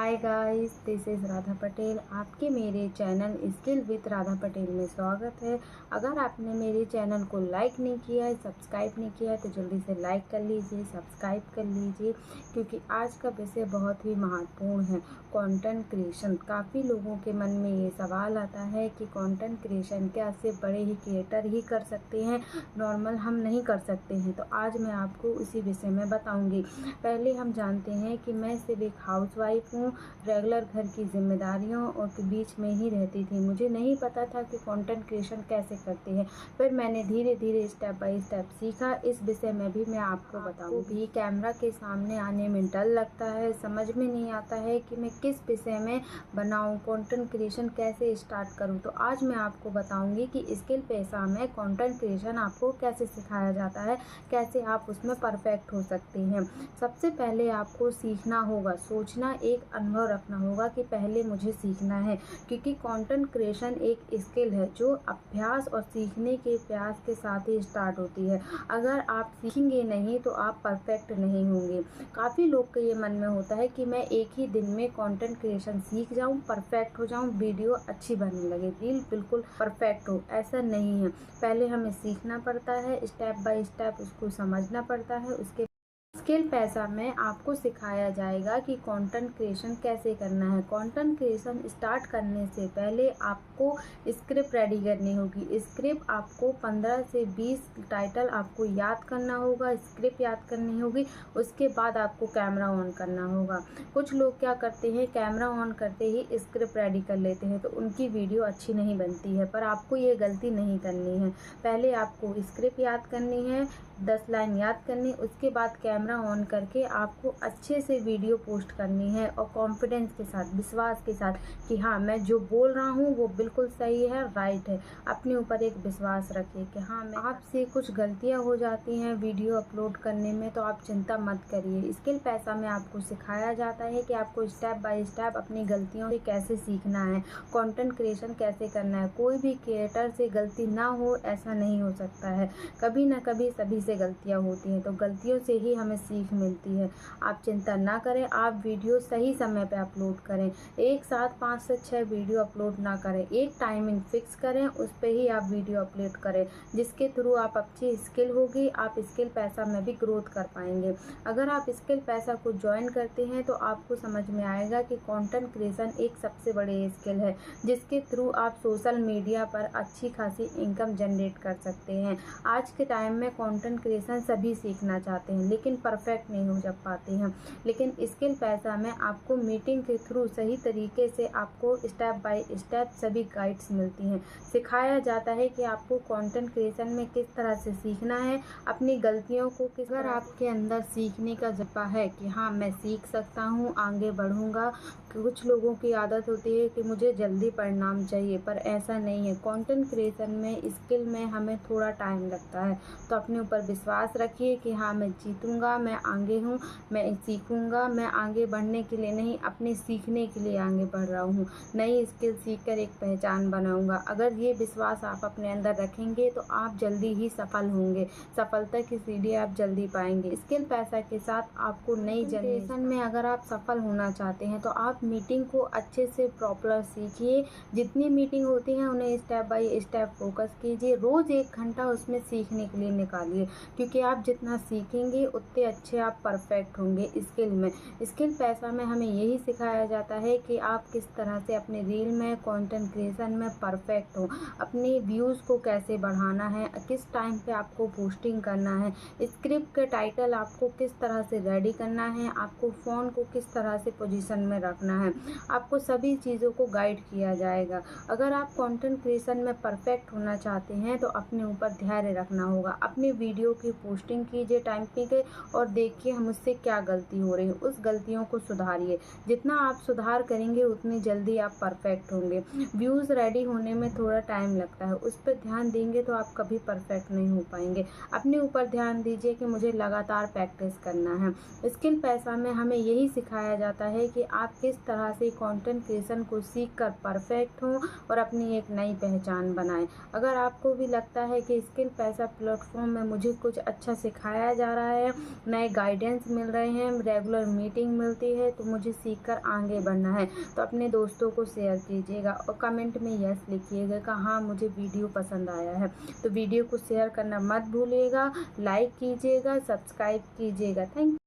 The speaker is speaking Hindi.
Hi guys, this is Radha Patel. आपके मेरे channel skill with Radha Patel में स्वागत है। अगर आपने मेरे चैनल को लाइक नहीं किया है, सब्सक्राइब नहीं किया है तो जल्दी से लाइक कर लीजिए, सब्सक्राइब कर लीजिए, क्योंकि आज का विषय बहुत ही महत्वपूर्ण है, कंटेंट क्रिएशन। काफ़ी लोगों के मन में ये सवाल आता है कि कंटेंट क्रिएशन क्या सिर्फ बड़े ही क्रिएटर ही कर सकते हैं, नॉर्मल हम नहीं कर सकते हैं? तो आज मैं आपको उसी विषय में बताऊँगी। पहले हम जानते हैं कि मैं सिर्फ एक हाउसवाइफ हूँ, रेगुलर घर की जिम्मेदारियों और के बीच में ही रहती थी। मुझे नहीं पता था कि कंटेंट क्रिएशन कैसे करते हैं। फिर मैंने धीरे धीरे स्टेप बाय स्टेप सीखा। इस विषय में भी मैं आपको बताऊंगी। भी कैमरा के सामने आने में डर लगता है, समझ में नहीं आता है कि मैं किस विषय में बनाऊं, कंटेंट क्रिएशन कैसे स्टार्ट करूं। तो आज मैं आपको बताऊंगी कि स्किल पेशा में कंटेंट क्रिएशन आपको कैसे सिखाया जाता है, कैसे आप उसमें परफेक्ट हो सकते हैं। सबसे पहले आपको सीखना होगा, सोचना, एक अनुभव रखना होगा कि पहले मुझे सीखना है, क्योंकि कंटेंट क्रिएशन एक स्किल है जो अभ्यास और सीखने के प्रयास के साथ ही स्टार्ट होती है। अगर आप सीखेंगे नहीं तो आप परफेक्ट नहीं होंगे। काफ़ी लोग के ये मन में होता है कि मैं एक ही दिन में कंटेंट क्रिएशन सीख जाऊं, परफेक्ट हो जाऊं, वीडियो अच्छी बनने लगे, रील बिल्कुल परफेक्ट हो। ऐसा नहीं है। पहले हमें सीखना पड़ता है, स्टेप बाय स्टेप उसको समझना पड़ता है। उसके स्किल पैसा में आपको सिखाया जाएगा कि कंटेंट क्रिएशन कैसे करना है। कंटेंट क्रिएशन स्टार्ट करने से पहले आपको स्क्रिप्ट रेडी करनी होगी। स्क्रिप्ट आपको 15 से 20 टाइटल आपको याद करना होगा, स्क्रिप्ट याद करनी होगी। उसके बाद आपको कैमरा ऑन करना होगा। कुछ लोग क्या करते हैं, कैमरा ऑन करते ही स्क्रिप्ट रेडी कर लेते हैं, तो उनकी वीडियो अच्छी नहीं बनती है। पर आपको ये गलती नहीं करनी है। पहले आपको स्क्रिप्ट याद करनी है, 10 लाइन याद करनी, उसके बाद कैमरा ऑन करके आपको अच्छे से वीडियो पोस्ट करनी है और कॉन्फिडेंस के साथ, विश्वास के साथ कि हाँ, मैं जो बोल रहा हूँ वो बिल्कुल सही है, राइट है। अपने ऊपर एक विश्वास रखिए कि हाँ, मैं आपसे कुछ गलतियाँ हो जाती हैं वीडियो अपलोड करने में, तो आप चिंता मत करिए। स्किल पैसा में आपको सिखाया जाता है कि आपको स्टेप बाय स्टेप अपनी गलतियों से कैसे सीखना है, कंटेंट क्रिएशन कैसे करना है। कोई भी क्रिएटर से गलती ना हो ऐसा नहीं हो सकता है। कभी ना कभी सभी से गलतियां होती हैं, तो गलतियों से ही हमें सीख मिलती है। आप चिंता ना करें, आप वीडियो सही समय पे अपलोड करें। एक साथ 5 से 6 वीडियो अपलोड ना करें, एक टाइमिंग फिक्स करें, उस पर ही आप वीडियो अपलोड करें, जिसके थ्रू आप अच्छी स्किल होगी, आप स्किल पैसा में भी ग्रोथ कर पाएंगे। अगर आप स्किल पैसा को ज्वाइन करते हैं तो आपको समझ में आएगा कि कंटेंट क्रिएशन एक सबसे बड़ी स्किल है, जिसके थ्रू आप सोशल मीडिया पर अच्छी खासी इनकम जनरेट कर सकते हैं। आज के टाइम में कंटेंट क्रिएशन सभी सीखना चाहते हैं, लेकिन परफेक्ट नहीं हो जा पाते हैं। लेकिन स्किल पैसा में आपको मीटिंग के थ्रू सही तरीके से आपको स्टेप बाय स्टेप सभी गाइड्स मिलती हैं। सिखाया जाता है कि आपको कंटेंट क्रिएशन में किस तरह से सीखना है, अपनी गलतियों को किस तरह। अगर आपके अंदर सीखने का जज्बा है कि हाँ, मैं सीख सकता हूँ, आगे बढ़ूँगा। कुछ लोगों की आदत होती है कि मुझे जल्दी परिणाम चाहिए, पर ऐसा नहीं है। कंटेंट क्रिएशन में, स्किल में हमें थोड़ा टाइम लगता है। तो अपने ऊपर विश्वास रखिए कि हाँ, मैं जीतूंगा, मैं आगे हूँ, मैं सीखूंगा। मैं आगे बढ़ने के लिए नहीं, अपने सीखने के लिए आगे बढ़ रहा हूँ। नई स्किल सीखकर एक पहचान बनाऊंगा। अगर ये विश्वास आप अपने अंदर रखेंगे तो आप जल्दी ही सफल होंगे, सफलता की सीढ़ी आप जल्दी पाएंगे। स्किल पैसा के साथ आपको नई जनरेशन में अगर आप सफल होना चाहते हैं तो आप मीटिंग को अच्छे से प्रॉपर सीखिए। जितनी मीटिंग होती हैं उन्हें स्टेप बाय स्टेप फोकस कीजिए। रोज़ 1 घंटा उसमें सीखने के लिए निकालिए, क्योंकि आप जितना सीखेंगे उतने अच्छे आप परफेक्ट होंगे स्किल में। स्किल पैसा में हमें यही सिखाया जाता है कि आप किस तरह से अपने रील में, कंटेंट क्रिएशन में परफेक्ट हो, अपने व्यूज़ को कैसे बढ़ाना है, किस टाइम पे आपको पोस्टिंग करना है, स्क्रिप्ट के टाइटल आपको किस तरह से रेडी करना है, आपको फ़ोन को किस तरह से पोजीशन में रखना है। आपको सभी चीज़ों को गाइड किया जाएगा। अगर आप कंटेंट क्रिएशन में परफेक्ट होना चाहते हैं तो अपने ऊपर धैर्य रखना होगा। अपने वीडियो की पोस्टिंग कीजिए टाइम पे और देखिए मुझसे क्या गलती हो रही है, उस गलतियों को सुधारिए। जितना आप सुधार करेंगे उतनी जल्दी आप परफेक्ट होंगे। व्यूज़ रेडी होने में थोड़ा टाइम लगता है, उस पर ध्यान देंगे तो आप कभी परफेक्ट नहीं हो पाएंगे। अपने ऊपर ध्यान दीजिए कि मुझे लगातार प्रैक्टिस करना है। स्किल पैसा में हमें यही सिखाया जाता है कि आप किस तरह से कंटेंट क्रिएशन को सीख कर परफेक्ट हों और अपनी एक नई पहचान बनाएं। अगर आपको भी लगता है कि स्किल पैसा प्लेटफॉर्म में मुझे कुछ अच्छा सिखाया जा रहा है, नए गाइडेंस मिल रहे हैं, रेगुलर मीटिंग मिलती है, तो मुझे सीखकर आगे बढ़ना है। तो अपने दोस्तों को शेयर कीजिएगा और कमेंट में यस लिखिएगा कि हाँ मुझे वीडियो पसंद आया है। तो वीडियो को शेयर करना मत भूलिएगा, लाइक कीजिएगा, सब्सक्राइब कीजिएगा। थैंक